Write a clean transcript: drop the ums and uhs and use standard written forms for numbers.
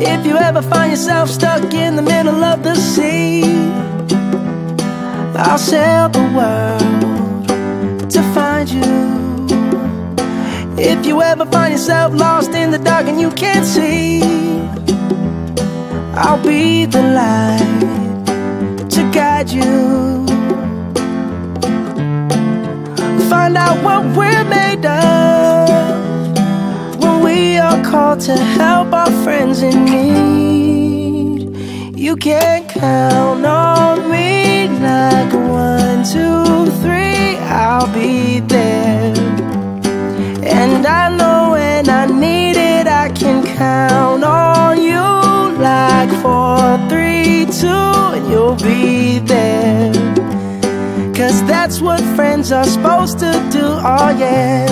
If you ever find yourself stuck in the middle of the sea, I'll sail the world to find you. If you ever find yourself lost in the dark and you can't see, I'll be the light to guide you. Find out what we're made of when we are called to help our friends in need. You can count on me like 1, 2, 3, I'll be there. And I know when I need it, I can count on you like 4, 3, 2, and you'll be there. 'Cause that's what friends are supposed to do, oh yeah.